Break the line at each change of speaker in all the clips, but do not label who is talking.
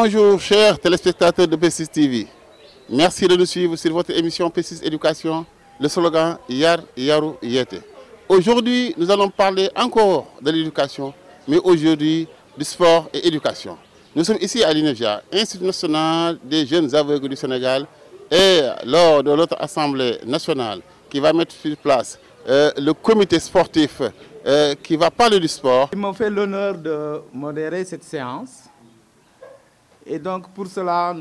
Bonjour chers téléspectateurs de P6 TV. Merci de nous suivre sur votre émission P6 Éducation, le slogan Yar Yaru Yete. Aujourd'hui, nous allons parler encore de l'éducation, mais aujourd'hui du sport et éducation. Nous sommes ici à l'INEFJA, Institut national des jeunes aveugles du Sénégal, et lors de notre assemblée nationale qui va mettre sur place le comité sportif qui va parler du sport.
Il m'a fait l'honneur de modérer cette séance. Et donc pour cela,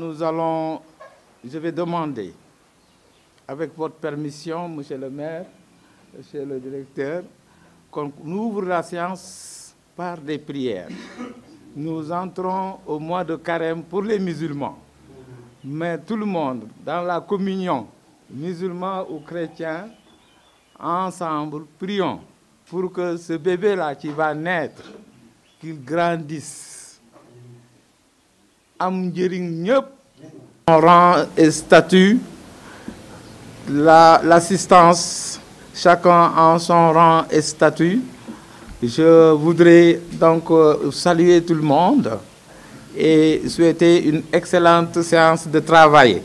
je vais demander, avec votre permission, monsieur le maire, monsieur le directeur, qu'on ouvre la séance par des prières. Nous entrons au mois de carême pour les musulmans. Mais tout le monde, dans la communion, musulmans ou chrétiens, ensemble, prions pour que ce bébé-là qui va naître, qu'il grandisse. Am njëriñ ñëpp. Rang et statut, l'assistance, chacun en son rang et statut. Je voudrais donc saluer tout le monde et souhaiter une excellente séance de travail.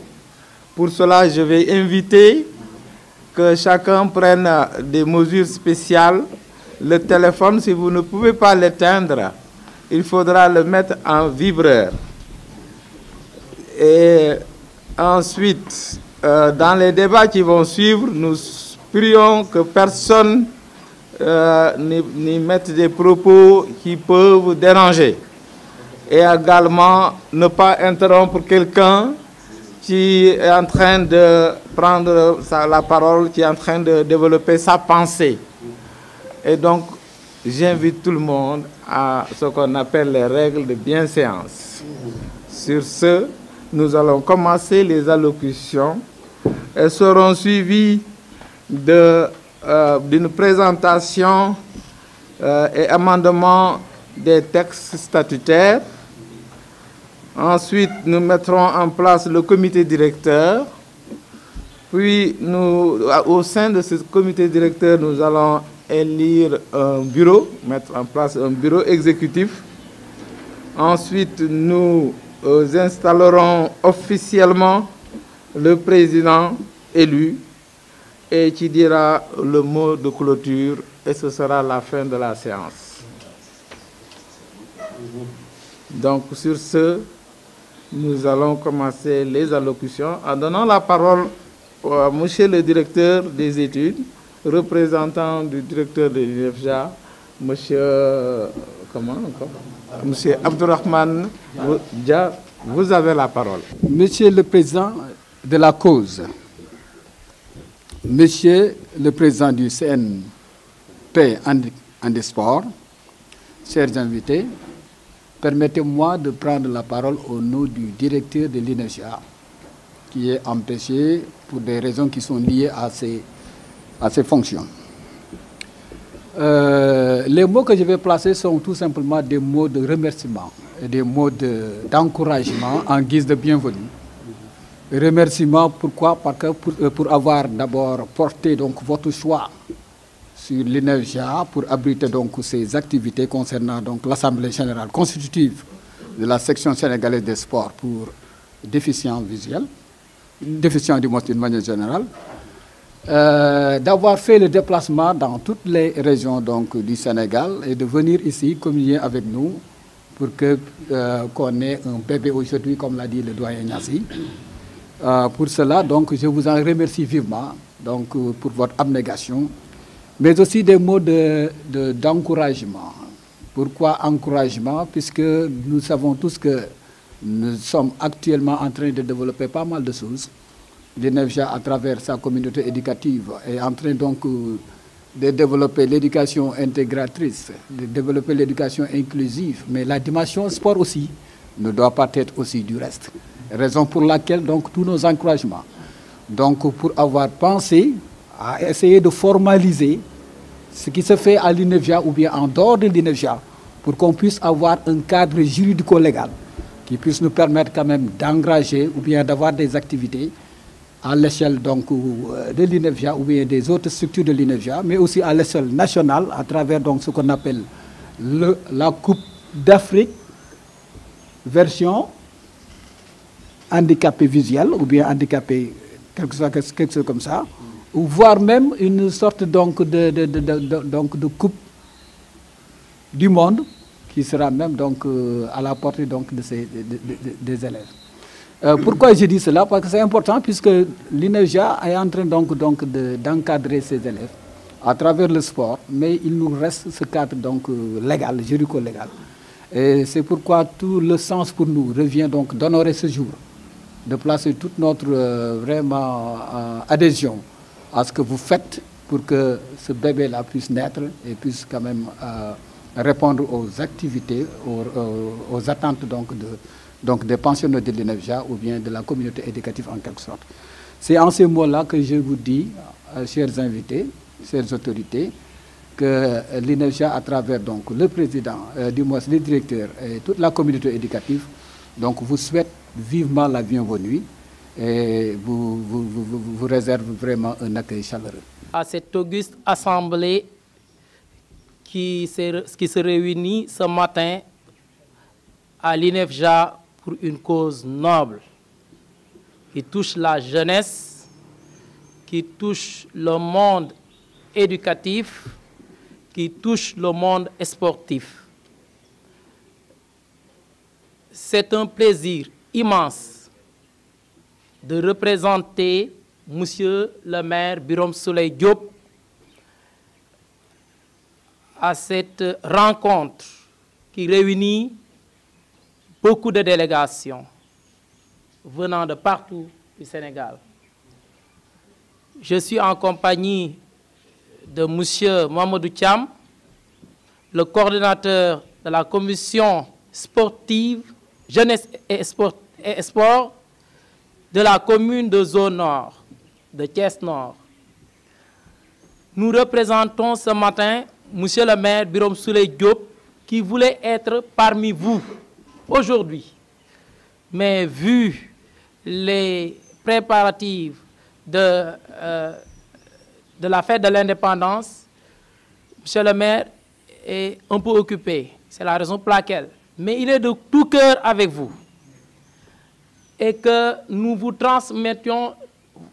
Pour cela, je vais inviter que chacun prenne des mesures spéciales. Le téléphone, si vous ne pouvez pas l'éteindre, il faudra le mettre en vibreur. Et ensuite, dans les débats qui vont suivre, nous prions que personne n'y mette des propos qui peuvent déranger. Et également, ne pas interrompre quelqu'un qui est en train de prendre la parole, qui est en train de développer sa pensée. Et donc, j'invite tout le monde à ce qu'on appelle les règles de bienséance. Sur ce, nous allons commencer les allocutions. Elles seront suivies d'une présentation et amendement des textes statutaires. Ensuite, nous mettrons en place le comité directeur. Puis, au sein de ce comité directeur, nous allons élire un bureau, mettre en place un bureau exécutif. Ensuite, nous installerons officiellement le président élu et qui dira le mot de clôture et ce sera la fin de la séance. Donc, sur ce, nous allons commencer les allocutions en donnant la parole à monsieur le directeur des études, représentant du directeur de l'INEFJA, monsieur Abdourahmane Dia, vous avez la parole.
Monsieur le président de la cause, monsieur le président du CNP Handisport, chers invités, permettez-moi de prendre la parole au nom du directeur de l'INEFJA, qui est empêché pour des raisons qui sont liées à ses fonctions. Les mots que je vais placer sont tout simplement des mots de remerciement et des mots d'encouragement en guise de bienvenue. Remerciement, pourquoi? Parce que pour avoir d'abord porté donc votre choix sur l'INEFJA pour abriter donc ces activités concernant donc l'Assemblée générale constitutive de la section sénégalaise des sports pour déficients visuels, déficients du moins d'une manière générale. D'avoir fait le déplacement dans toutes les régions donc, du Sénégal et de venir ici communier avec nous pour qu'on ait un bébé aujourd'hui, comme l'a dit le doyen Niassi. Pour cela, donc, je vous en remercie vivement donc, pour votre abnégation, mais aussi des mots d'encouragement. Pourquoi encouragement? Puisque nous savons tous que nous sommes actuellement en train de développer pas mal de choses. L'INEFJA, à travers sa communauté éducative, est en train donc de développer l'éducation intégratrice, de développer l'éducation inclusive, mais la dimension sport aussi ne doit pas être aussi du reste. Raison pour laquelle donc tous nos encouragements. Donc pour avoir pensé à essayer de formaliser ce qui se fait à l'INEFJA ou bien en dehors de l'INEFJA pour qu'on puisse avoir un cadre juridico-légal qui puisse nous permettre quand même d'engager ou bien d'avoir des activités à l'échelle donc de l'INEFJA ou bien des autres structures de l'INEFJA, mais aussi à l'échelle nationale à travers donc ce qu'on appelle la Coupe d'Afrique version handicapés visuels ou bien handicapés, quelque chose comme ça, ou voire même une sorte donc de coupe du monde qui sera même donc à la portée donc des élèves. Pourquoi je dis cela? Parce que c'est important puisque l'INEFJA est en train donc d'encadrer ses élèves à travers le sport, mais il nous reste ce cadre donc légal, juridico-légal. Et c'est pourquoi tout le sens pour nous revient donc d'honorer ce jour, de placer toute notre vraiment adhésion à ce que vous faites pour que ce bébé-là puisse naître et puisse quand même répondre aux activités, aux attentes donc des pensionnaires de l'INEFJA ou bien de la communauté éducative en quelque sorte. C'est en ces mots-là que je vous dis, chers invités, chères autorités, que l'INEFJA, à travers donc le président, du moins les directeurs et toute la communauté éducative, donc vous souhaite vivement la bienvenue et vous réserve vraiment un accueil chaleureux.
À cette auguste assemblée qui se réunit ce matin à l'INEFJA pour une cause noble qui touche la jeunesse, qui touche le monde éducatif, qui touche le monde sportif. C'est un plaisir immense de représenter Monsieur le maire Birame Souleye Diop à cette rencontre qui réunit beaucoup de délégations venant de partout du Sénégal. Je suis en compagnie de M. Mamadou Thiam, le coordinateur de la commission sportive, jeunesse et sport de la commune de Zone Nord, de Thiès Nord. Nous représentons ce matin M. le maire Birame Souleye Diop qui voulait être parmi vous aujourd'hui. Mais vu les préparatifs de la fête de l'indépendance, M. le maire est un peu occupé. C'est la raison pour laquelle. Mais il est de tout cœur avec vous. Et que nous vous transmettions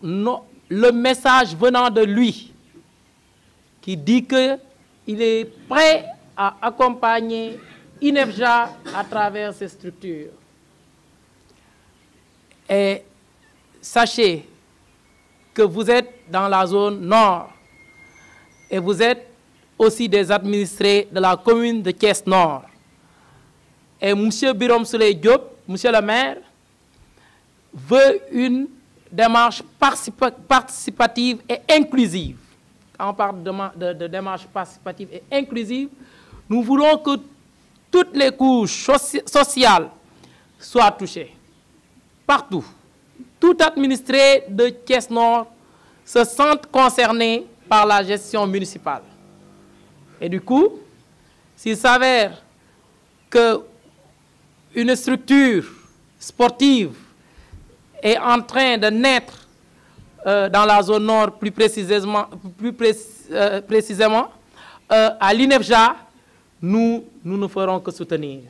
le message venant de lui, qui dit qu'il est prêt à accompagner INEFJA à travers ces structures. Et sachez que vous êtes dans la zone nord et vous êtes aussi des administrés de la commune de Thiès Nord. Et M. Birame Souleye Diop, M. le maire, veut une démarche participative et inclusive. Quand on parle de démarche participative et inclusive, nous voulons que toutes les couches sociales soient touchées. Partout. Tout administré de Thiès Nord se sent concerné par la gestion municipale. Et du coup, s'il s'avère qu'une structure sportive est en train de naître dans la zone nord, plus précisément à l'INEFJA, nous ne ferons que soutenir.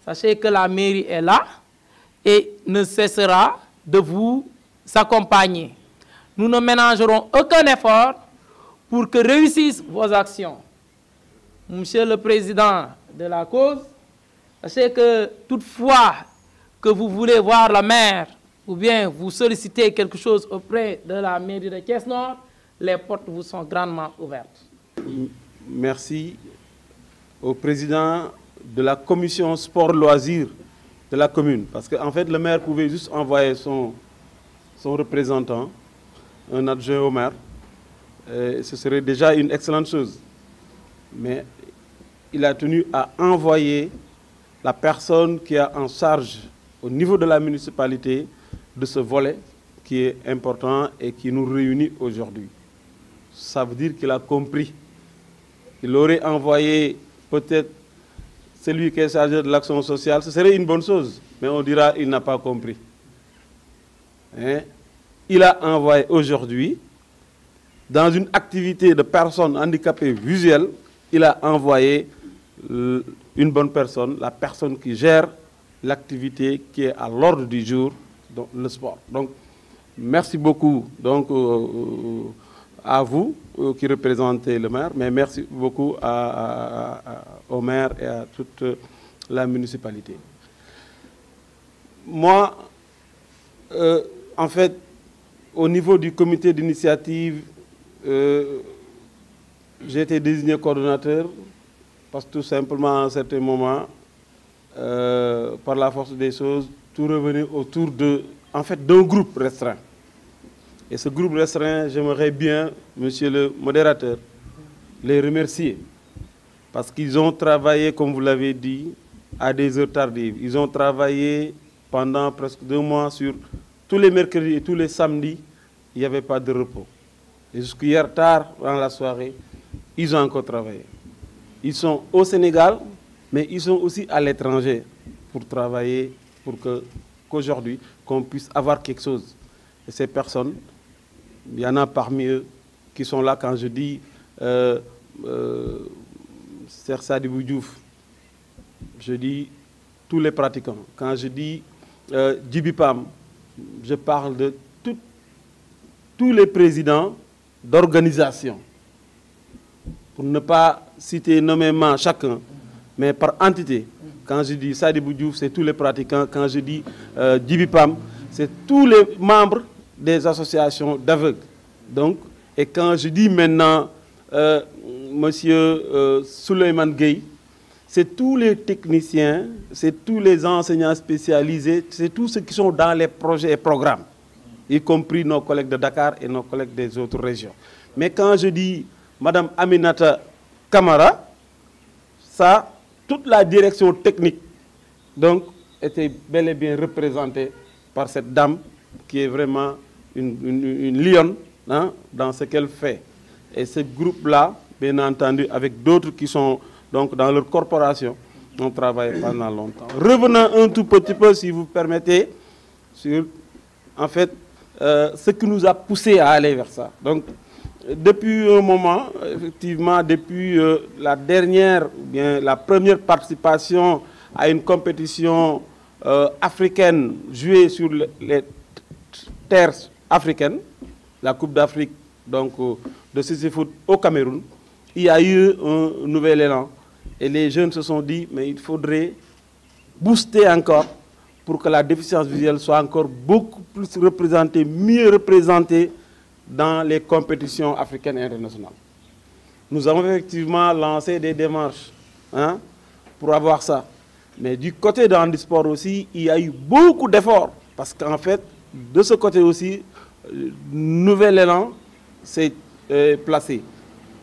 Sachez que la mairie est là et ne cessera de vous accompagner. Nous ne ménagerons aucun effort pour que réussissent vos actions. Monsieur le Président de la cause, sachez que toutefois que vous voulez voir la maire ou bien vous sollicitez quelque chose auprès de la mairie de Thiès Nord, les portes vous sont grandement ouvertes.
Merci au président de la commission sport-loisirs de la commune. Parce qu'en fait, le maire pouvait juste envoyer son représentant, un adjoint au maire. Et ce serait déjà une excellente chose. Mais il a tenu à envoyer la personne qui a en charge au niveau de la municipalité de ce volet qui est important et qui nous réunit aujourd'hui. Ça veut dire qu'il a compris. Il aurait envoyé peut-être celui qui est chargé de l'action sociale, ce serait une bonne chose, mais on dira qu'il n'a pas compris. Hein? Il a envoyé aujourd'hui, dans une activité de personnes handicapées visuelles, il a envoyé une bonne personne, la personne qui gère l'activité qui est à l'ordre du jour donc, le sport. Donc, merci beaucoup donc, à vous qui représentez le maire, mais merci beaucoup au maire et à toute la municipalité. Moi, en fait, au niveau du comité d'initiative, j'ai été désigné coordonnateur parce que tout simplement à un certain moment, par la force des choses, tout revenait autour d'un groupe restreint. Et ce groupe restreint, j'aimerais bien, monsieur le modérateur, les remercier. Parce qu'ils ont travaillé, comme vous l'avez dit, à des heures tardives. Ils ont travaillé pendant presque 2 mois sur tous les mercredis et tous les samedis, il n'y avait pas de repos. Et jusqu'hier tard, dans la soirée, ils ont encore travaillé. Ils sont au Sénégal, mais ils sont aussi à l'étranger pour travailler, pour qu'aujourd'hui, qu'on puisse avoir quelque chose. Et ces personnes, il y en a parmi eux qui sont là quand je dis Cheikh Sadibou Diouf, je dis tous les pratiquants. Quand je dis Djibi Pam, je parle de tous les présidents d'organisations. Pour ne pas citer nommément chacun, mais par entité. Quand je dis Sadibou Diouf, c'est tous les pratiquants. Quand je dis Djibi Pam, c'est tous les membres des associations d'aveugles. Donc, et quand je dis maintenant monsieur Souleymane Gueye, c'est tous les techniciens, c'est tous les enseignants spécialisés, c'est tous ceux qui sont dans les projets et programmes, y compris nos collègues de Dakar et nos collègues des autres régions. Mais quand je dis Madame Aminata Kamara, ça, toute la direction technique donc, était bel et bien représentée par cette dame qui est vraiment une lionne hein, dans ce qu'elle fait. Et ce groupe-là, bien entendu, avec d'autres qui sont donc, dans leur corporation, ont travaillé pendant longtemps. Revenons un tout petit peu, si vous permettez, sur en fait, ce qui nous a poussé à aller vers ça. Donc, depuis un moment, effectivement, depuis la première participation à une compétition africaine jouée sur les terres africaines, la Coupe d'Afrique donc de CC-Foot au Cameroun, il y a eu un nouvel élan. Et les jeunes se sont dit, mais il faudrait booster encore pour que la déficience visuelle soit encore beaucoup plus représentée, mieux représentée dans les compétitions africaines et internationales. Nous avons effectivement lancé des démarches hein, pour avoir ça. Mais du côté de handisport aussi, il y a eu beaucoup d'efforts. Parce qu'en fait, de ce côté aussi, nouvel élan s'est placé.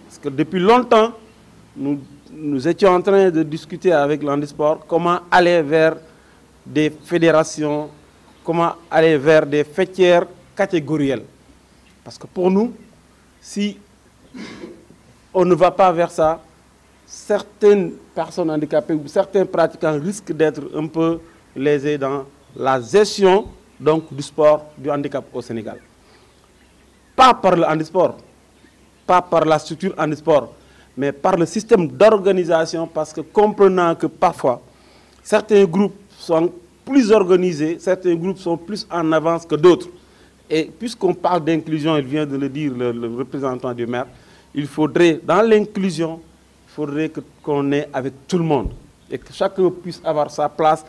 Parce que depuis longtemps, nous étions en train de discuter avec l'handisport comment aller vers des fédérations, comment aller vers des fêtières catégorielles. Parce que pour nous, si on ne va pas vers ça, certaines personnes handicapées ou certains pratiquants risquent d'être un peu lésés dans la gestion donc, du sport, du handicap au Sénégal. Pas par le handisport, pas par la structure handisport, mais par le système d'organisation, parce que comprenant que parfois, certains groupes sont plus organisés, certains groupes sont plus en avance que d'autres. Et puisqu'on parle d'inclusion, il vient de le dire le représentant du maire, il faudrait, dans l'inclusion, il faudrait qu'on ait avec tout le monde et que chacun puisse avoir sa place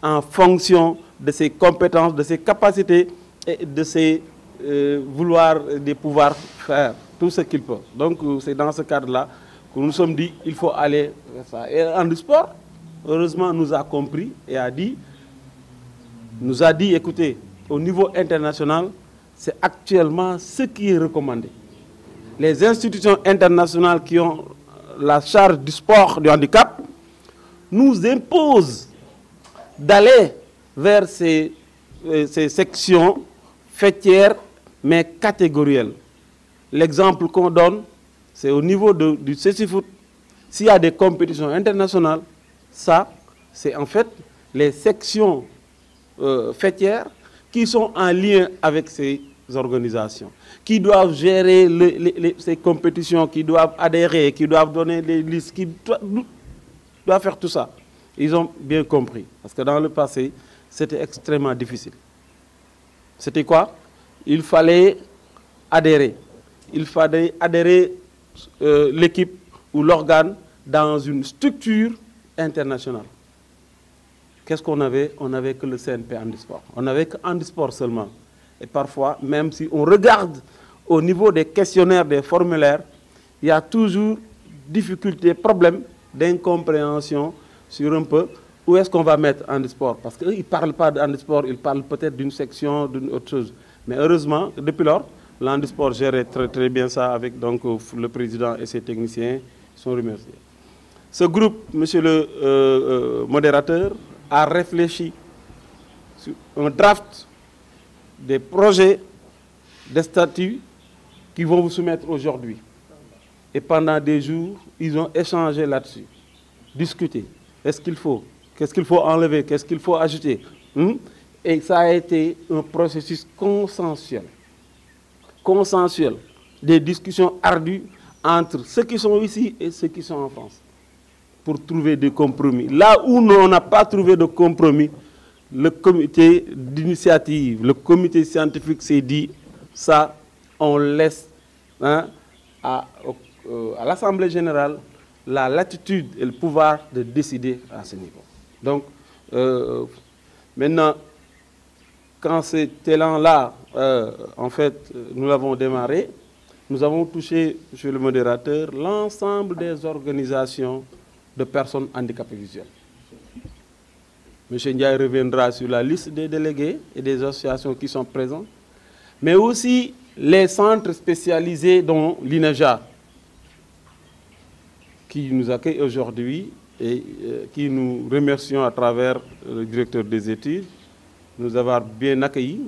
en fonction de ses compétences, de ses capacités et de ses vouloir, de pouvoir faire tout ce qu'il peut. Donc c'est dans ce cadre-là que nous nous sommes dit qu'il faut aller vers ça. Et handisport, heureusement, nous a compris et nous a dit, écoutez, au niveau international, c'est actuellement ce qui est recommandé. Les institutions internationales qui ont la charge du sport, du handicap, nous imposent d'aller vers ces sections fêtières, mais catégorielles. L'exemple qu'on donne, c'est au niveau du CC-Foot. S'il y a des compétitions internationales, ça, c'est en fait les sections fêtières qui sont en lien avec ces organisations, qui doivent gérer ces compétitions, qui doivent adhérer, qui doivent donner des listes, qui doivent faire tout ça. Ils ont bien compris, parce que dans le passé, c'était extrêmement difficile. C'était quoi? Il fallait adhérer. Il fallait adhérer l'équipe ou l'organe dans une structure internationale. Qu'est-ce qu'on avait? On n'avait que le CNP Handisport. On n'avait que Handisport seulement. Et parfois, même si on regarde au niveau des questionnaires, des formulaires, il y a toujours difficultés, problèmes d'incompréhension sur un peu où est-ce qu'on va mettre Handisport. Parce qu'ils ne parlent pas de Handisport, ils parlent peut-être d'une section, d'une autre chose. Mais heureusement, depuis lors, l'Handisport gère très bien ça avec donc, le président et ses techniciens. Ils sont remerciés. Ce groupe, monsieur le modérateur, a réfléchi sur un draft des projets, des statuts qui vont vous soumettre aujourd'hui. Et pendant des jours, ils ont échangé là-dessus, discuté. Est-ce qu'il faut? Qu'est-ce qu'il faut enlever? Qu'est-ce qu'il faut ajouter? Et ça a été un processus consensuel. Consensuel. Des discussions ardues entre ceux qui sont ici et ceux qui sont en France pour trouver des compromis. Là où on n'a pas trouvé de compromis, le comité d'initiative, le comité scientifique s'est dit, ça, on laisse à l'Assemblée générale la latitude et le pouvoir de décider à ce niveau. Donc, maintenant, quand cet élan-là, en fait, nous l'avons démarré, nous avons touché, monsieur le modérateur, l'ensemble des organisations de personnes handicapées visuelles. M. Ndiaye reviendra sur la liste des délégués et des associations qui sont présentes, mais aussi les centres spécialisés dont l'INEJA, qui nous accueille aujourd'hui et qui nous remercions à travers le directeur des études, nous avoir bien accueillis.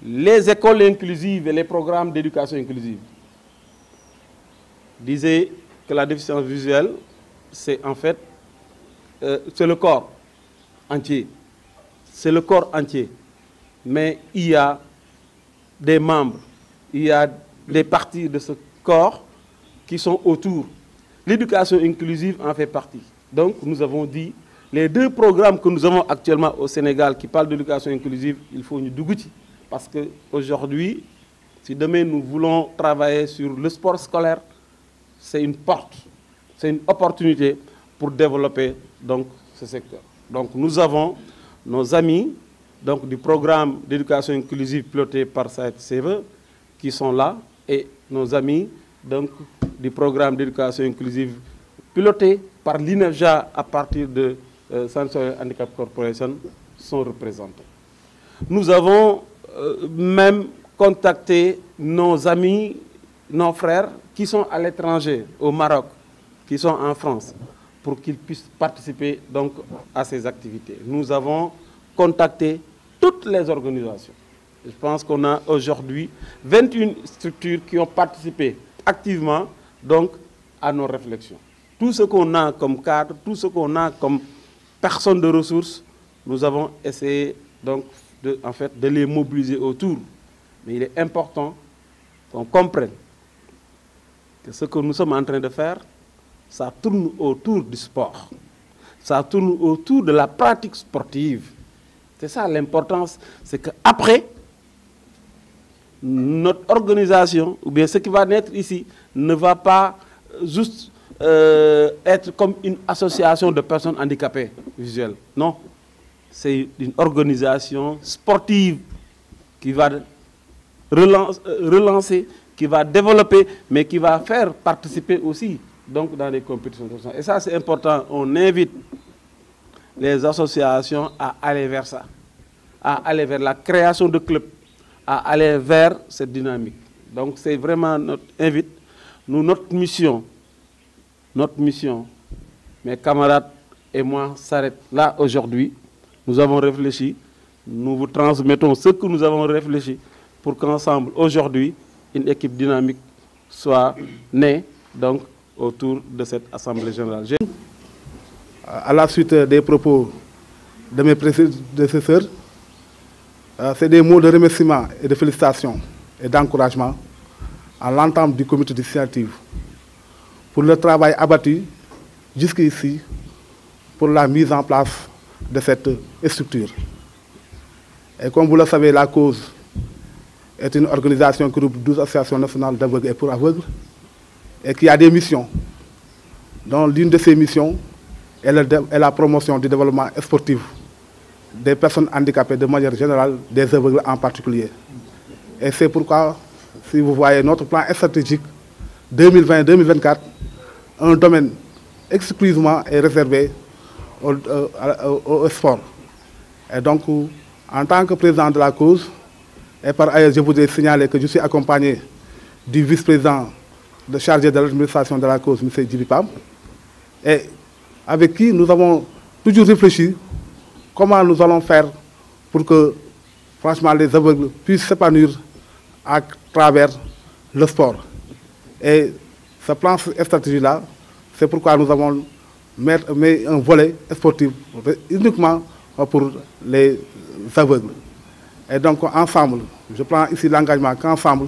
Les écoles inclusives et les programmes d'éducation inclusive disaient que la déficience visuelle, c'est en fait c'est le corps entier. C'est le corps entier. Mais il y a des membres, il y a des parties de ce corps qui sont autour. L'éducation inclusive en fait partie. Donc nous avons dit, les deux programmes que nous avons actuellement au Sénégal qui parlent d'éducation inclusive, il faut nous dougouti. Parce qu'aujourd'hui, si demain nous voulons travailler sur le sport scolaire, c'est une porte, c'est une opportunité pour développer donc, ce secteur. Donc nous avons nos amis donc, du programme d'éducation inclusive piloté par Saïd Seve qui sont là et nos amis donc, du programme d'éducation inclusive piloté par l'INEFJA à partir de Sanctuary Handicap Corporation sont représentés. Nous avons même contacté nos amis, nos frères qui sont à l'étranger, au Maroc, qui sont en France, pour qu'ils puissent participer donc, à ces activités. Nous avons contacté toutes les organisations. Je pense qu'on a aujourd'hui 21 structures qui ont participé activement donc, à nos réflexions. Tout ce qu'on a comme cadre, tout ce qu'on a comme personnes de ressources, nous avons essayé donc, de les mobiliser autour. Mais il est important qu'on comprenne que ce que nous sommes en train de faire, ça tourne autour du sport. Ça tourne autour de la pratique sportive. C'est ça l'importance, c'est qu'après, notre organisation, ou bien ce qui va naître ici, ne va pas juste être comme une association de personnes handicapées visuelles. Non, c'est une organisation sportive qui va relancer, qui va développer, mais qui va faire participer aussi donc, dans les compétitions. Et ça, c'est important. On invite les associations à aller vers ça, à aller vers la création de clubs, à aller vers cette dynamique. Donc, c'est vraiment notre invite. Nous, notre mission, mes camarades et moi, s'arrête là aujourd'hui. Nous avons réfléchi, nous vous transmettons ce que nous avons réfléchi pour qu'ensemble, aujourd'hui, une équipe dynamique soit née donc, autour de cette Assemblée générale.
À la suite des propos de mes prédécesseurs, c'est des mots de remerciement et de félicitations et d'encouragement à l'entente du comité d'initiative pour le travail abattu jusqu'ici pour la mise en place de cette structure. Et comme vous le savez, la cause est une organisation qui regroupe 12 associations nationales d'aveugles et pour aveugles et qui a des missions. Dont l'une de ces missions est la promotion du développement sportif des personnes handicapées de manière générale, des aveugles en particulier. Et c'est pourquoi, si vous voyez notre plan stratégique 2020-2024, un domaine exclusivement est réservé au sport. Et donc, en tant que président de la cause, et par ailleurs, je voudrais signaler que je suis accompagné du vice-président chargé de l'administration de la cause, M. Djibipam, et avec qui nous avons toujours réfléchi comment nous allons faire pour que, franchement, les aveugles puissent s'épanouir à travers le sport. Et ce plan stratégie-là, c'est pourquoi nous avons mis un volet sportif uniquement pour les aveugles. Et donc, ensemble, je prends ici l'engagement qu'ensemble,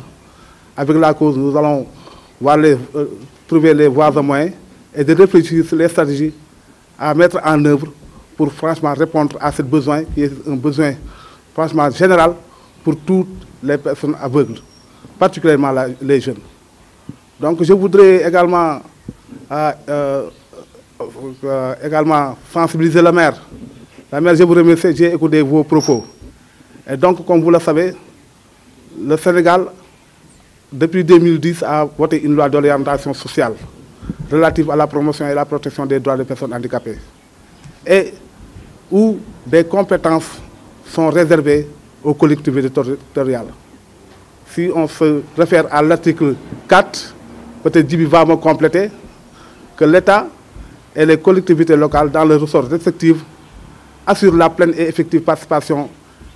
avec la cause, nous allons trouver les voies et moyens et de réfléchir sur les stratégies à mettre en œuvre pour franchement répondre à ce besoin qui est un besoin franchement général pour toutes les personnes aveugles, particulièrement les jeunes. Donc je voudrais également sensibiliser la maire. La maire, je vous remercie, j'ai écouté vos propos. Et donc, comme vous le savez, le Sénégal, depuis 2010, a voté une loi d'orientation sociale relative à la promotion et la protection des droits des personnes handicapées, et où des compétences sont réservées aux collectivités territoriales. Si on se réfère à l'article 4, peut-être Djibi va me compléter, que l'État et les collectivités locales, dans leurs ressorts respectifs, assurent la pleine et effective participation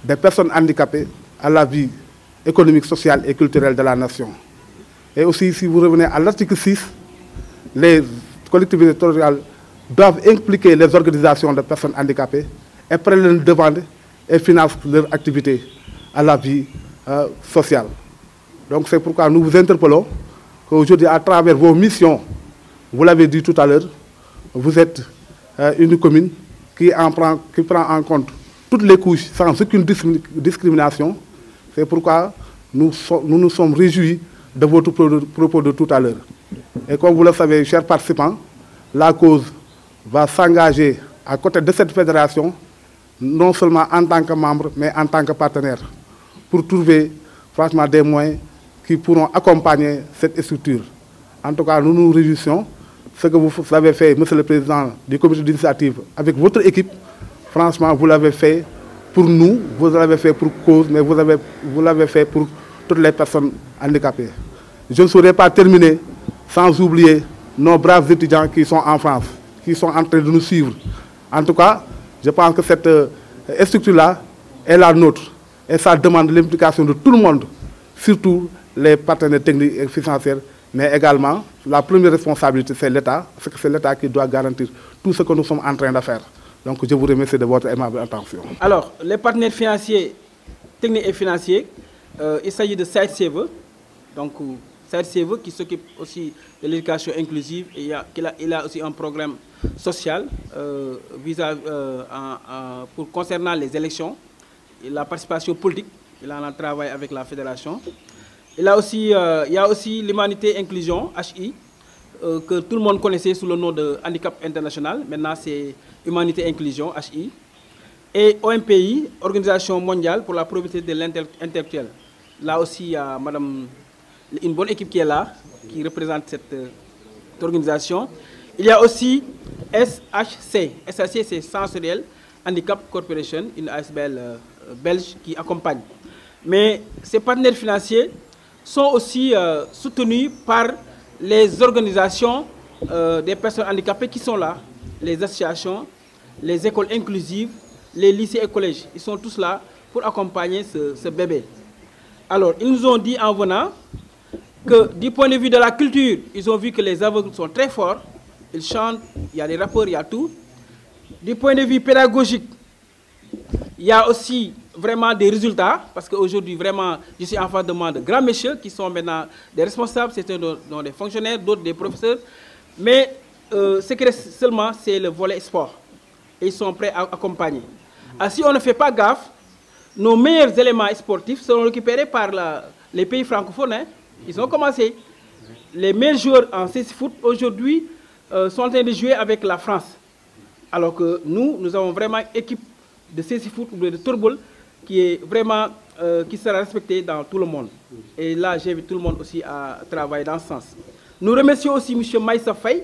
des personnes handicapées à la vie économique, sociale et culturelle de la nation. Et aussi, si vous revenez à l'article 6, les collectivités territoriales doivent impliquer les organisations de personnes handicapées et prennent le devant et financent leur activité à la vie sociale. Donc c'est pourquoi nous vous interpellons qu'aujourd'hui, à travers vos missions, vous l'avez dit tout à l'heure, vous êtes une commune qui prend en compte toutes les couches sans aucune discrimination. C'est pourquoi nous nous sommes réjouis de votre propos de tout à l'heure. Et comme vous le savez, chers participants, la cause va s'engager à côté de cette fédération, non seulement en tant que membre, mais en tant que partenaire, pour trouver franchement des moyens qui pourront accompagner cette structure. En tout cas, nous nous réjouissons. Ce que vous avez fait, Monsieur le Président du comité d'initiative, avec votre équipe, franchement, vous l'avez fait pour nous, vous l'avez fait pour cause, mais vous l'avez fait pour toutes les personnes handicapées. Je ne saurais pas terminer sans oublier nos braves étudiants qui sont en France, qui sont en train de nous suivre. En tout cas, je pense que cette structure-là est la nôtre et ça demande l'implication de tout le monde, surtout les partenaires techniques et financiers, mais également la première responsabilité, c'est l'État, parce que c'est l'État qui doit garantir tout ce que nous sommes en train de faire. Donc je vous remercie de votre aimable attention. Alors, les partenaires financiers, techniques et financiers, il s'agit de SideSaver, donc SideSaver qui s'occupe aussi de l'éducation inclusive et il a aussi un programme social concernant les élections et la participation politique. Il en a travaillé avec la fédération. Il y a aussi l'Humanité Inclusion, HI, que tout le monde connaissait sous le nom de Handicap International. Maintenant, c'est Humanité Inclusion, HI. Et OMPI, Organisation mondiale pour la propriété de l'intellectuel. Là aussi, il y a une bonne équipe qui est là, qui représente cette organisation. Il y a aussi SHC. SHC, c'est Sensoriel Handicap Corporation, une ASBL belge qui accompagne. Mais ces partenaires financiers sont aussi soutenus par les organisations des personnes handicapées qui sont là, les associations, les écoles inclusives, les lycées et collèges. Ils sont tous là pour accompagner ce bébé. Alors, ils nous ont dit en venant que du point de vue de la culture, ils ont vu que les aveugles sont très forts. Ils chantent, il y a des rappeurs, il y a tout. Du point de vue pédagogique, il y a aussi vraiment des résultats, parce qu'aujourd'hui, vraiment, je suis en face de moi de grands messieurs qui sont maintenant des responsables, certains dont des fonctionnaires, d'autres des professeurs. Mais ce qui reste seulement, c'est le volet sport. Et ils sont prêts à accompagner. Alors, si on ne fait pas gaffe,
nos meilleurs éléments sportifs seront récupérés par les pays francophones. Hein. Ils ont commencé. Les meilleurs joueurs en CC Foot aujourd'hui sont en train de jouer avec la France. Alors que nous avons vraiment une équipe de CC Foot ou de Tourball qui est vraiment qui sera respectée dans tout le monde. Et là, j'invite tout le monde aussi à travailler dans ce sens. Nous remercions aussi M. Maïssa Faye,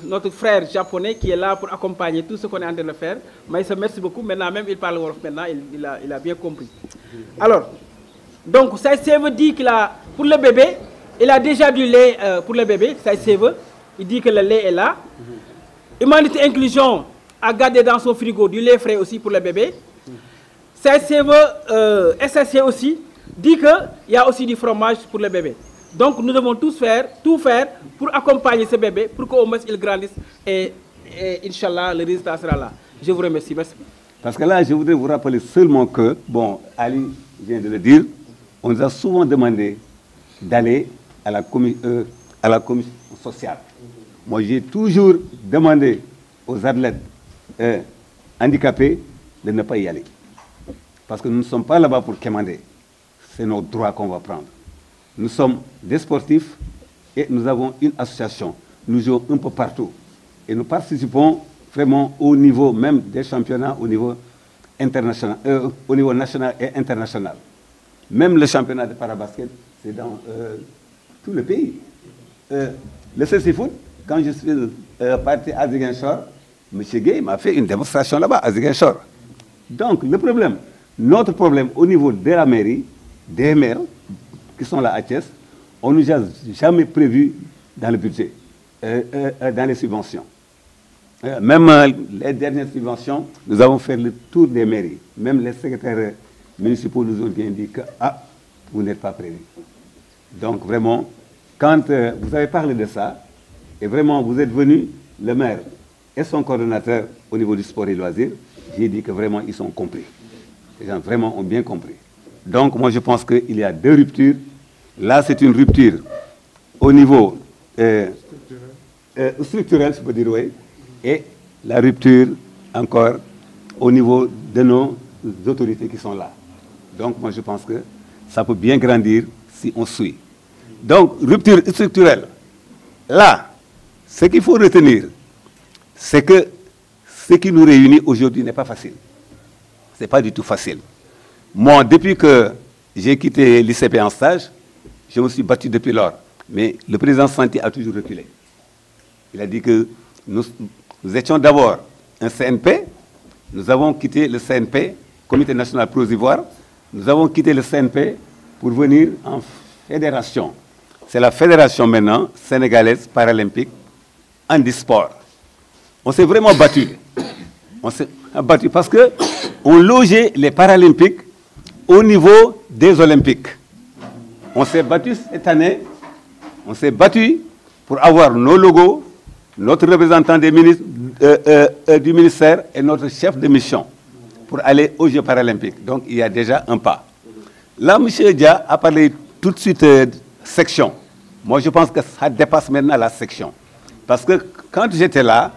notre frère japonais qui est là pour accompagner tout ce qu'on est en train de faire. Maïssa, merci beaucoup. Maintenant, même il parle Wolof maintenant, il a bien compris. Alors, donc, ça veut dire qu'il a, pour le bébé, il a déjà du lait pour le bébé, ça veut. Il dit que le lait est là. Humanité Inclusion a gardé dans son frigo du lait frais aussi pour le bébé. SSC aussi dit qu'il y a aussi du fromage pour le bébé. Donc nous devons tout faire pour accompagner ce bébé, pour qu'au moins il grandisse et Inch'Allah, le résultat sera là. Je vous remercie. Merci.
Parce que là, je voudrais vous rappeler seulement que, bon, Ali vient de le dire, on nous a souvent demandé d'aller à la commission sociale. Moi, j'ai toujours demandé aux athlètes handicapés de ne pas y aller. Parce que nous ne sommes pas là-bas pour commander. C'est nos droits qu'on va prendre. Nous sommes des sportifs et nous avons une association. Nous jouons un peu partout. Et nous participons vraiment au niveau même des championnats, au niveau international, au niveau national et international. Même le championnat de parabasket, c'est dans tout le pays. Le CC Foot, quand je suis parti à Ziguinchor, M. Gay m'a fait une démonstration là-bas, à Ziguinchor. Donc, le problème, notre problème au niveau de la mairie, des maires qui sont là à Thiès, on ne nous a jamais prévu dans le budget, dans les subventions. Même les dernières subventions, nous avons fait le tour des mairies. Même les secrétaires municipaux nous ont bien dit que vous n'êtes pas prévus. Donc vraiment, quand vous avez parlé de ça, et vraiment vous êtes venu, le maire et son coordonnateur au niveau du sport et loisirs, j'ai dit que vraiment ils sont compris. Les gens vraiment ont bien compris. Donc moi je pense qu'il y a deux ruptures. Là c'est une rupture au niveau structurel, je peux dire oui, et la rupture encore au niveau de nos autorités qui sont là. Donc moi je pense que ça peut bien grandir si on suit. Donc rupture structurelle. Là, ce qu'il faut retenir, c'est que ce qui nous réunit aujourd'hui n'est pas facile. Ce n'est pas du tout facile. Moi, depuis que j'ai quitté l'ICP en stage, je me suis battu depuis lors. Mais le président Santi a toujours reculé. Il a dit que nous étions d'abord un CNP, nous avons quitté le CNP, Comité national pro-ivoire, nous avons quitté le CNP pour venir en fédération. C'est la fédération maintenant sénégalaise paralympique handisport. On s'est vraiment battu. On s'est battu parce qu'on logeait les paralympiques au niveau des olympiques. On s'est battu cette année, on s'est battu pour avoir nos logos, notre représentant des ministres, du ministère et notre chef de mission pour aller aux Jeux paralympiques. Donc il y a déjà un pas. Là, M. Dia a parlé tout de suite de section. Moi, je pense que ça dépasse maintenant la section. Parce que quand j'étais là,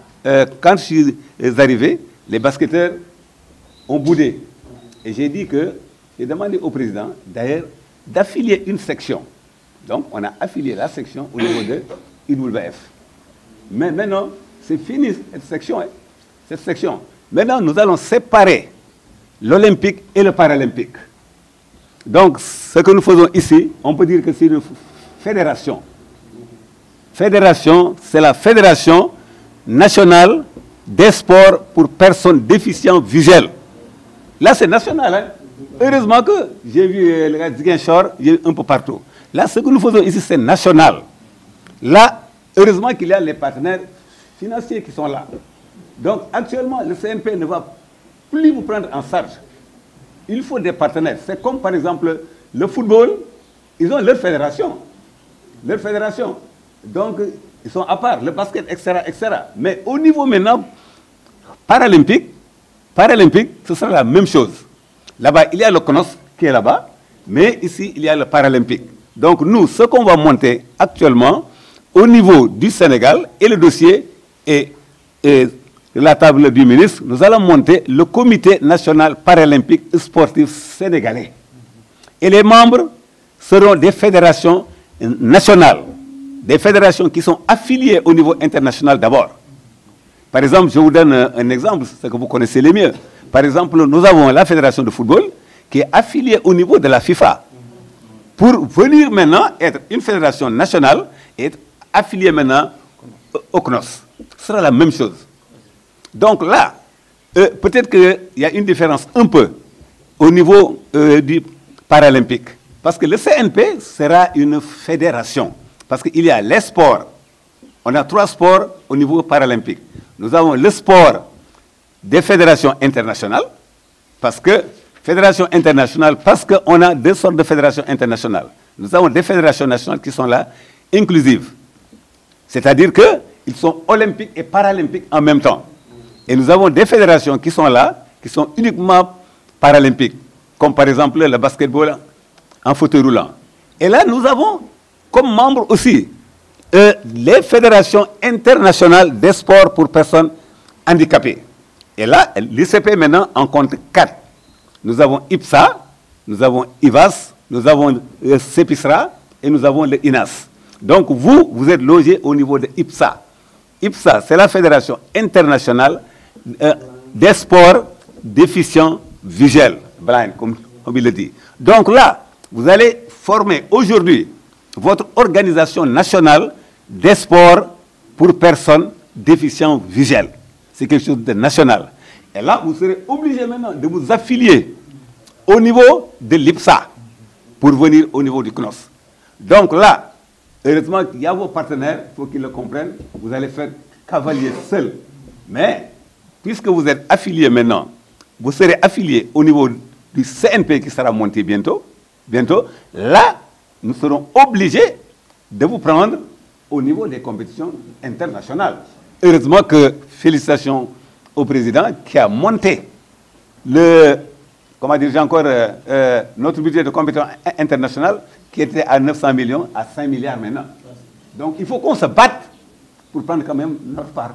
quand je suis arrivé, les basketteurs ont boudé. Et j'ai dit que, j'ai demandé au président, d'ailleurs, d'affilier une section. Donc, on a affilié la section au niveau de IWF. Mais maintenant, c'est fini cette section. Hein, cette section. Maintenant, nous allons séparer l'olympique et le paralympique. Donc, ce que nous faisons ici, on peut dire que c'est une fédération. Fédération, c'est la fédération nationale des sports pour personnes déficientes visuelles. Là, c'est national. Hein? Heureusement que j'ai vu le gars de Ziguinchor, j'ai vu un peu partout. Là, ce que nous faisons ici, c'est national. Là, heureusement qu'il y a les partenaires financiers qui sont là. Donc, actuellement, le CNP ne va plus vous prendre en charge. Il faut des partenaires. C'est comme, par exemple, le football, ils ont leur fédération. Leur fédération. Donc, ils sont à part, le basket, etc., etc. Mais au niveau maintenant paralympique, ce sera la même chose. Là-bas, il y a le CNOS qui est là-bas, mais ici, il y a le paralympique. Donc, nous, ce qu'on va monter actuellement au niveau du Sénégal, et le dossier est la table du ministre, nous allons monter le comité national paralympique sportif sénégalais. Et les membres seront des fédérations nationales, des fédérations qui sont affiliées au niveau international d'abord. Par exemple, je vous donne un exemple, ce que vous connaissez le mieux. Par exemple, nous avons la fédération de football qui est affiliée au niveau de la FIFA. Pour venir maintenant être une fédération nationale et être affiliée maintenant au CNOS. Ce sera la même chose. Donc là, peut-être qu'il y a une différence un peu au niveau du paralympique. Parce que le CNP sera une fédération. Parce qu'il y a les sports. On a 3 sports au niveau paralympique. Nous avons le sport des fédérations internationales. Parce que fédération internationale, parce qu'on a 2 sortes de fédérations internationales. Nous avons des fédérations nationales qui sont là, inclusives. C'est-à-dire qu'ils sont olympiques et paralympiques en même temps. Et nous avons des fédérations qui sont là, qui sont uniquement paralympiques. Comme par exemple le basketball en fauteuil roulant. Et là, nous avons comme membres aussi les fédérations internationales des sports pour personnes handicapées. Et là, l'ICP maintenant en compte 4. Nous avons IPSA, nous avons IVAS, nous avons CEPISRA et nous avons le INAS. Donc vous êtes logé au niveau de IPSA. IPSA, c'est la fédération internationale des sports déficients visuels, blind, comme il le dit. Donc là, vous allez former aujourd'hui votre organisation nationale des sports pour personnes déficientes visuelles. C'est quelque chose de national. Et là, vous serez obligé maintenant de vous affilier au niveau de l'IPSA pour venir au niveau du CNOS. Donc là, heureusement qu'il y a vos partenaires, il faut qu'ils le comprennent, vous allez faire cavalier seul. Mais, puisque vous êtes affilié maintenant, vous serez affilié au niveau du CNP qui sera monté bientôt. Là, nous serons obligés de vous prendre au niveau des compétitions internationales. Heureusement que, félicitations au président qui a monté notre budget de compétition internationale qui était à 900 millions à 5 milliards maintenant. Donc il faut qu'on se batte pour prendre quand même notre part.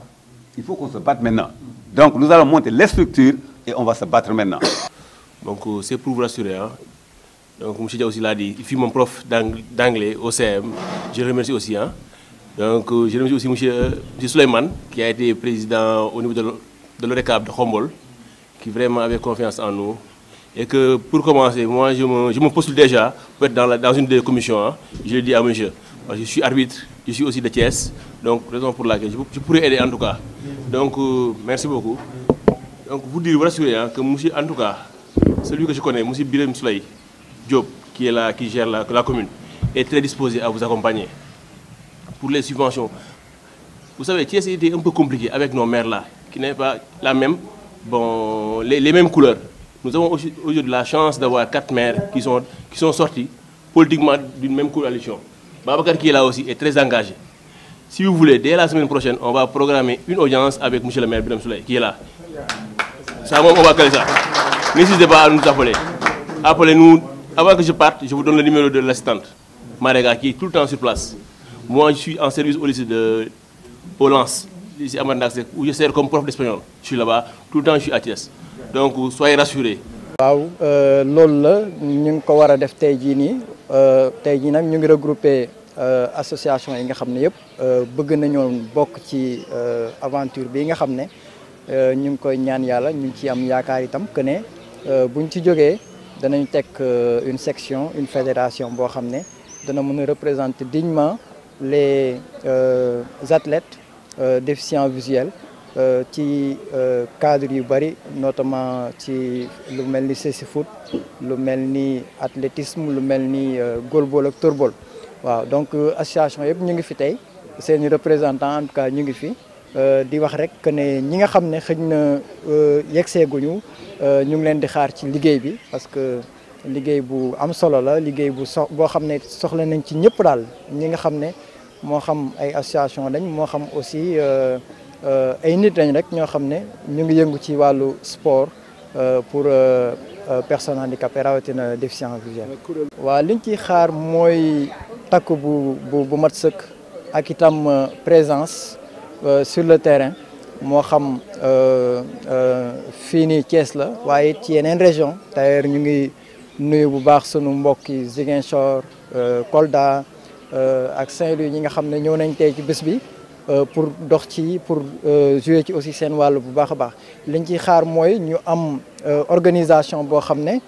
Il faut qu'on se batte maintenant. Donc nous allons monter les structures et on va se battre maintenant.
Donc c'est pour vous rassurer. Hein. Donc M. Dia aussi l'a dit, il fut mon prof d'anglais au CM. Je le remercie aussi. Hein. Donc je remercie aussi M. Souleymane qui a été président au niveau de l'ORECAB de Khombol, qui vraiment avait confiance en nous. Et que pour commencer, moi je me postule déjà pour être dans une des commissions. Hein. Je le dis à monsieur. Je suis arbitre, je suis aussi de Thiès. Donc raison pour laquelle je pourrais aider en tout cas. Donc merci beaucoup. Donc vous dire, vous rassurer hein, que monsieur, en tout cas, celui que je connais, monsieur Birem Souley Diop, qui est là, qui gère la commune, est très disposé à vous accompagner pour les subventions. Vous savez, Thiès était un peu compliqué avec nos maires là, qui n'avaient pas la même, les mêmes couleurs. Nous avons aujourd'hui la chance d'avoir 4 maires qui sont sortis politiquement d'une même coalition. Babacar qui est là aussi est très engagé. Si vous voulez, dès la semaine prochaine, on va programmer une audience avec M. le maire Birem Souley, qui est là. Ça, on va caler ça. N'hésitez pas à nous appeler. Appelez-nous. Avant que je parte, je vous donne le numéro de l'assistante, Marega, qui est tout le temps sur place. Moi, je suis en service au lycée de Lens, lycée Amandax, où je sers comme prof d'espagnol. Je suis là-bas, tout le temps je suis à Thiès. Donc, soyez rassurés.
waaw loolu la ñu ngi ko war a def tey jii nii tey jii nag ñu ngi regroupé association yi nga xam ne yëpp bëgg nañoo bokk ci aventure bi nga xam ne ñu ngi koy ñaan yàlla ñu ngi ciy am yaakaar itam que ne buñ ci jógee danañ teg une section une fédération boo xam ne dana mën a représenter dignement les athlètes déficients visuels ci cadre yu bari notamment ci lu mel ni cécifoot lu mel ni athlétisme lu mel ni goalball ak tourball waaw donc association yëpp ñu ngi fi tey seeni représentant en tout cas ñu ngi fi di wax rek que ne ñi nga xam ne xëj na yeggseeguñu ñu ngi leen di xaar ci liggéey bi parce que liggéey bu am solo la liggéey boo xam ne soxla nañ ci ñëpp daal ñi nga xam ne moo xam ay association lañ moo xam aussi ay nit lañ rek ñoo xam ne ñu ngi yëngu ci wàllu sport pour personnes handicapées rawatina déficience visuelle. waaw liñ ciy xaar mooy takk bu mat sëkk ak itam présence sur le terrain moo xam fii nii Thiès la waaye ci yeneen région d'ailleurs ñu ngi nuyu bu baax sunu mbokki Ziguinchor Kolda ak Saint-Louis ñi nga xam ne ñëw nañ tey ci bés bi pour dox ci pour jouer ci aussi seen wàll bu baax a baax liñ ci xaar mooy ñu am organisation boo xam ne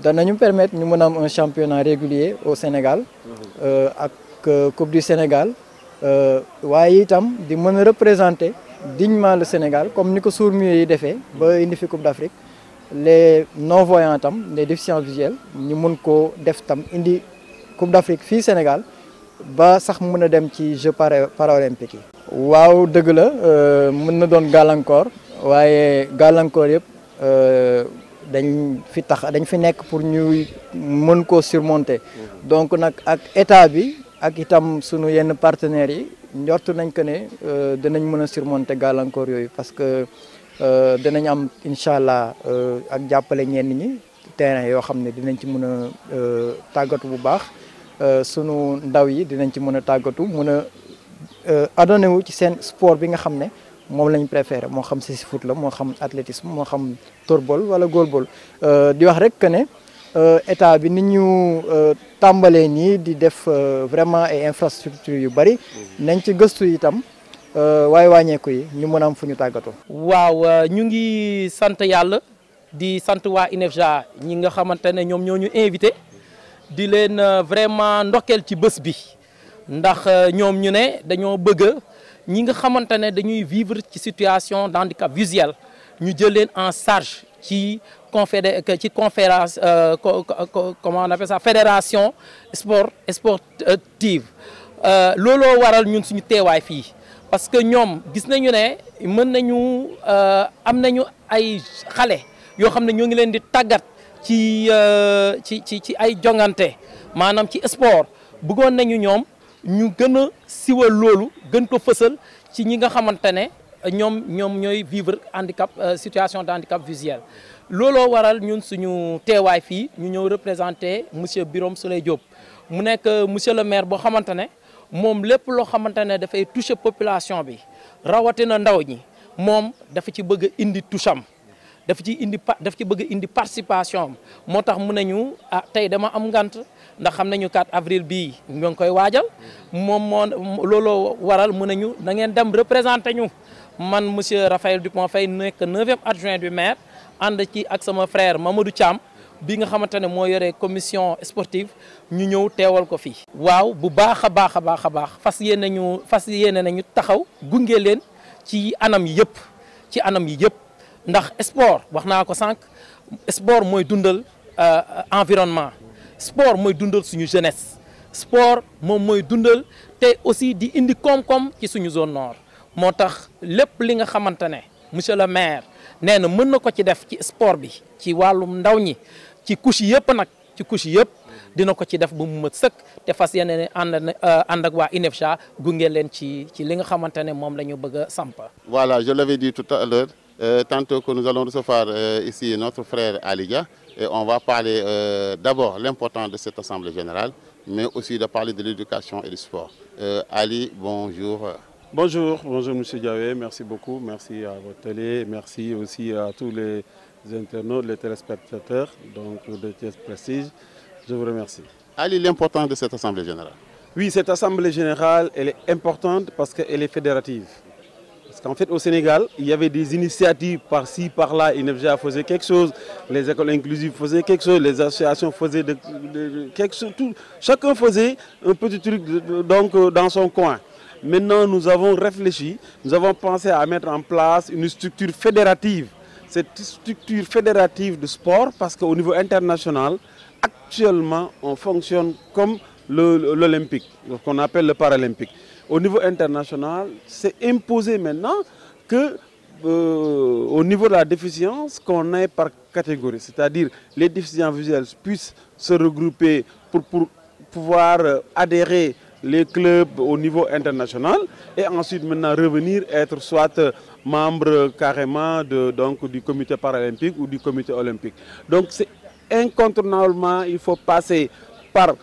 danañu permettre ñu mën a am un championnat régulier au Sénégal ak Coupe du Sénégal waaye itam di mën a représenter dignement le Sénégal comme ni ko sourds-muets yi defee ba indi fi Coupe d'Afrique les non-voyants tam les déficients visuels ñu mën ko def tam indi Coupe d'Afrique fii Sénégal ba sax mën a dem ci Jeux paralympiques yi. waaw dëgg la mën na doon gàllankoor waaye gàllankoor yëpp dañ fi nekk pour ñu mën koo surmonter donc nag ak état bi ak itam sunu yenn partenaires yi njort nañ que ne dinañ mën a surmonter gàllankoor yooyu parce que dinañ am incha allah ak jàppale ñenn ñi terrain yoo xam ne dinañ ci mën a tàggatu bu baax sunu ndaw yi dinañ ci mën a tàggatu mën a adonné wu ci seen sport bi nga xam ne moom lañ préféré moo xam si foot la moo xam athlétisme moo xam torbol wala goalball di wax rek que ne état bi ni ñu tàmbalee nii di def vraiment ay infrastructures yu bari nañ ci gëstu itam waaye wàññeeku yi ñu mën a am fu ñu tàggatoo.
waaw ñu ngi sant yàlla di sant waa INEFJA ñi nga xamante ne ñoom ñoo ñu invité di leen vraiment ndokkeel ci bés bi ndax ñoom ñu ne dañoo bëgg ñi nga xamante ne dañuy vivre ci situation de handicap visuel ñu jël leen en charge ci conférence comment on appelle ça fédération sportive looloo waral ñun suñu teewaay fii parce que ñoom gis nañu ne mën nañu am nañu ay xale yoo xam ne ñoo ngi leen di tàggat ci ay jongante maanaam ci sport bëggoon nañu ñoom ñu gën a siwal loolu gën ko fësal ci ñi nga xamante ne ñoom ñooy vivre handicap situation de handicap visuel looloo waral ñun suñu teewaay fii ñu ñëw représenter monsieur Birame Souleye Diop mu nekk monsieur le maire boo xamante ne moom lépp loo xamante ne dafay toucher population bi rawatina ndaw ñi moom dafa ci bëgg a indi toucham daf ci bëgg a indi participation am moo tax mu nañu tey dama am ngant ndax xam nañu 4 avril bii ñoo ngi koy waajal moom moo looloo waral mu nañu na ngeen dem représenter ñu man monsieur Raphaël Dupont Faye nekk 9e adjoint du maire ànd ci ak sama frère Mamadou Thiam bi nga xamante ne moo yore commission sportive ñu ñëw teewal ko fii. waaw bu baax a baax a baax a baax fas yéene nañu taxaw gunge leen ci anam yi yëpp ndax sport wax naa ko sànq sport mooy dundal environnement sport mooy dundal suñu jeunesse sport moom mooy dundal te aussi di indi koom-koom ci suñu zone nord moo tax lépp li nga xamante ne monsieur le maire nee na mën na ko ci def ci sport bi ci wàllum ndaw ñi ci couche yëpp nag ci couche yëpp dina ko ci def ba mu mët sëkk te fas yéene ne ànd ak waa INEFJA gunge leen ci li nga xamante ne moom la ñu bëgg a samp.
Voilà, je l'avais dit tout à l'heure tantôt que nous allons recevoir ici notre frère Ali Dia et on va parler d'abord l'importance de cette assemblée générale mais aussi de parler de l'éducation et du sport. Ali, bonjour.
Bonjour Monsieur Diawé, merci beaucoup, merci à votre télé, merci aussi à tous les internautes, les téléspectateurs donc de Thiès Prestige. Je vous remercie.
Ali, l'importance de cette assemblée générale.
Oui, cette assemblée générale, elle est importante parce qu'elle est fédérative. Parce qu'en fait, au Sénégal, il y avait des initiatives par-ci, par-là. INEFJA faisait quelque chose, les écoles inclusives faisaient quelque chose, les associations faisaient quelque chose. Chacun faisait un petit truc donc, dans son coin. Maintenant, nous avons réfléchi, nous avons pensé à mettre en place une structure fédérative. Cette structure fédérative de sport, parce qu'au niveau international, actuellement, on fonctionne comme l'Olympique, ce qu'on appelle le Paralympique. Au niveau international, c'est imposé maintenant que, au niveau de la déficience, qu'on ait par catégorie. C'est-à-dire les déficients visuels puissent se regrouper pour pouvoir adhérer les clubs au niveau international et ensuite maintenant revenir être soit membre carrément du comité paralympique ou du comité olympique. Donc c'est incontournablement, il faut passer par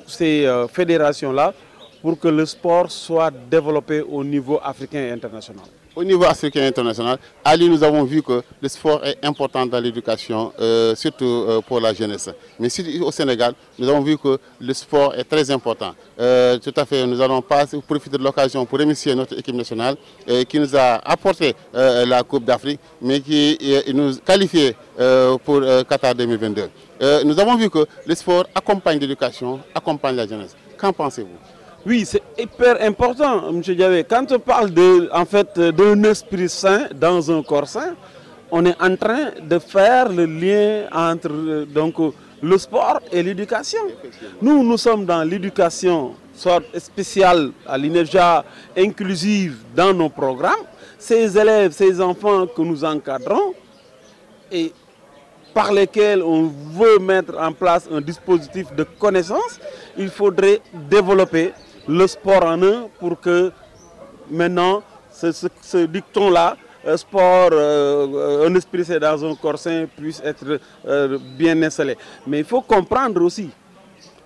ces fédérations-là pour que le sport soit développé au niveau africain et international.
Au niveau africain et international, Ali, nous avons vu que le sport est important dans l'éducation, surtout pour la jeunesse. Mais au Sénégal, nous avons vu que le sport est très important. Tout à fait, nous allons profiter de l'occasion pour remercier notre équipe nationale qui nous a apporté la Coupe d'Afrique, mais qui nous qualifié pour Qatar 2022. Nous avons vu que le sport accompagne l'éducation, accompagne la jeunesse. Qu'en pensez-vous?
Oui, c'est hyper important, M. Diawé. Quand on parle d'un esprit sain dans un corps sain, on est en train de faire le lien entre le sport et l'éducation. Nous sommes dans l'éducation, soit spéciale à l'INEFJA, inclusive dans nos programmes. Ces élèves, ces enfants que nous encadrons et par lesquels on veut mettre en place un dispositif de connaissance, il faudrait développer le sport en eux pour que maintenant ce dicton-là, sport, un esprit c'est dans un corps sain, puisse être bien installé. Mais il faut comprendre aussi,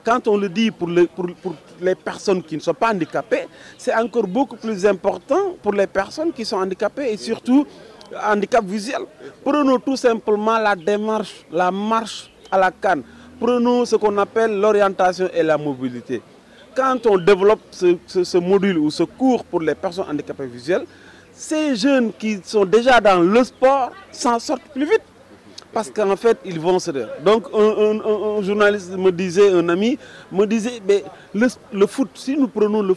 quand on le dit pour les personnes qui ne sont pas handicapées, c'est encore beaucoup plus important pour les personnes qui sont handicapées et surtout handicap visuel. Prenons tout simplement la démarche, la marche à la canne. Prenons ce qu'on appelle l'orientation et la mobilité. Quand on développe ce module ou ce cours pour les personnes handicapées visuelles, ces jeunes qui sont déjà dans le sport s'en sortent plus vite. Parce qu'en fait, ils vont se dire. Donc, un journaliste me disait, un ami me disait, mais le foot, si nous prenons le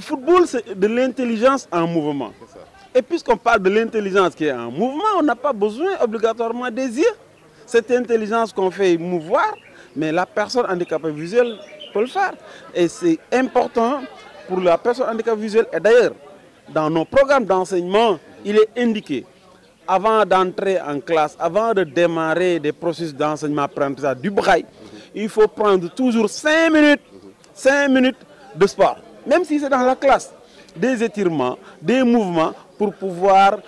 football, c'est de l'intelligence en mouvement. Et puisqu'on parle de l'intelligence qui est en mouvement, on n'a pas besoin obligatoirement des yeux. Cette intelligence qu'on fait mouvoir, mais la personne handicapée visuelle peut le faire. Et c'est important pour la personne handicapée visuelle. Et d'ailleurs, dans nos programmes d'enseignement, il est indiqué, avant d'entrer en classe, avant de démarrer des processus d'enseignement-apprentissage du braille, il faut prendre toujours 5 minutes de sport. Même si c'est dans la classe, des étirements, des mouvements, pour pouvoir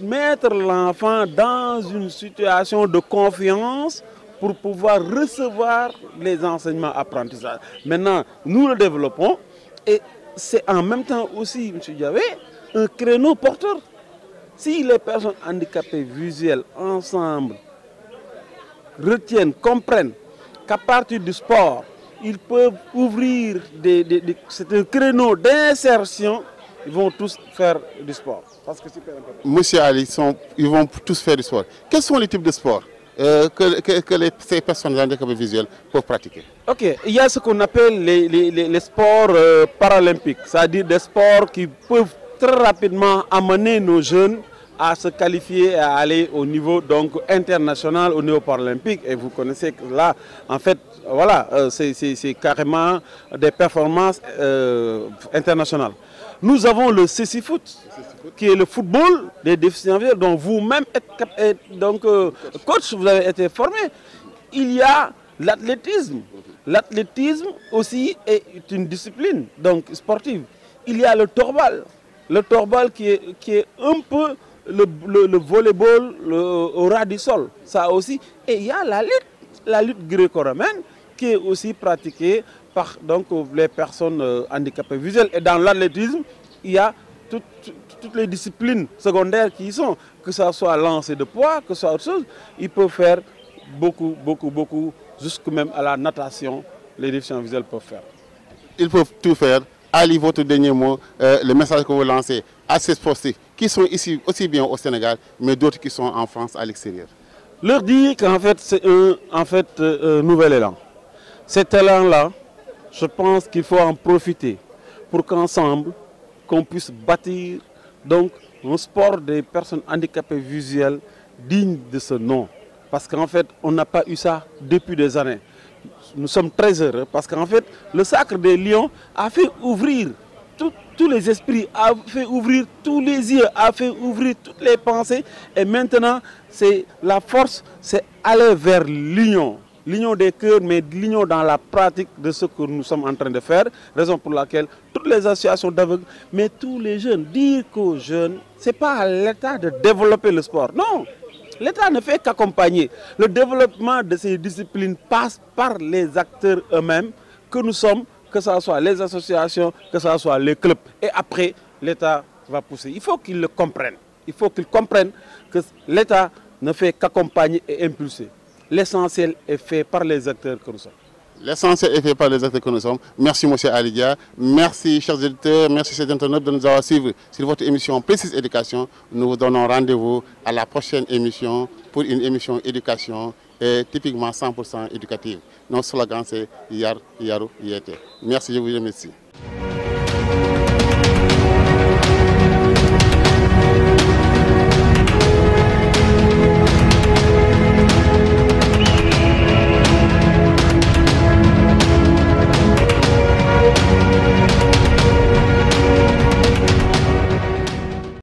mettre l'enfant dans une situation de confiance pour pouvoir recevoir les enseignements apprentissages. Maintenant, nous le développons et c'est en même temps aussi, M. Diawé, un créneau porteur. Si les personnes handicapées visuelles ensemble retiennent, comprennent qu'à partir du sport, ils peuvent ouvrir c'est un créneau d'insertion, ils vont tous faire du sport. Parce que c'est super important.
Monsieur Ali, ils vont tous faire du sport. Quels sont les types de sports que ces personnes handicapées visuelles peuvent pratiquer?
Ok, il y a ce qu'on appelle les sports paralympiques, c'est-à-dire des sports qui peuvent très rapidement amener nos jeunes à se qualifier et à aller au niveau donc, international, au niveau paralympique. Et vous connaissez que là, en fait, voilà, c'est carrément des performances internationales. Nous avons le CC-Foot, qui est le football des déficients visuels, dont vous-même êtes coach, vous avez été formé. Il y a l'athlétisme. L'athlétisme aussi est une discipline donc sportive. Il y a le torbal. Le torbal qui est un peu le volleyball au ras du sol. Ça aussi. Et il y a la lutte gréco-romaine qui est aussi pratiquée par donc, les personnes handicapées visuelles. Et dans l'athlétisme, il y a toutes les disciplines secondaires qui y sont, que ce soit lancer de poids, que ce soit autre chose. Ils peuvent faire beaucoup, jusqu'à même à la natation, les déficients visuels peuvent faire.
Ils peuvent tout faire. Ali, votre dernier mot, le message que vous lancez à ces sportifs qui sont ici aussi bien au Sénégal, mais d'autres qui sont en France, à l'extérieur.
Leur dire qu'en fait, c'est un nouvel élan. Cet élan-là, je pense qu'il faut en profiter pour qu'ensemble, qu'on puisse bâtir donc, un sport des personnes handicapées visuelles digne de ce nom. Parce qu'en fait, on n'a pas eu ça depuis des années. Nous sommes très heureux parce qu'en fait, le Sacre des Lions a fait ouvrir tous les esprits, a fait ouvrir tous les yeux, a fait ouvrir toutes les pensées. Et maintenant, c'est la force, c'est aller vers l'union. L'union des cœurs, mais l'union dans la pratique de ce que nous sommes en train de faire. Raison pour laquelle toutes les associations d'aveugles, mais tous les jeunes, dire qu'aux jeunes, ce n'est pas à l'État de développer le sport. Non, l'État ne fait qu'accompagner. Le développement de ces disciplines passe par les acteurs eux-mêmes que nous sommes, que ce soit les associations, que ce soit les clubs. Et après, l'État va pousser. Il faut qu'ils le comprennent. Il faut qu'ils comprennent que l'État ne fait qu'accompagner et impulser. L'essentiel est fait par les acteurs que nous sommes.
L'essentiel est fait par les acteurs que nous sommes. Merci M. Alidia. Merci chers éditeurs, merci chers internautes de nous avoir suivis sur votre émission P6 Éducation. Nous vous donnons rendez-vous à la prochaine émission pour une émission éducation et typiquement 100% éducative. Notre slogan c'est Yar Yaru Yete. Merci, je vous remercie.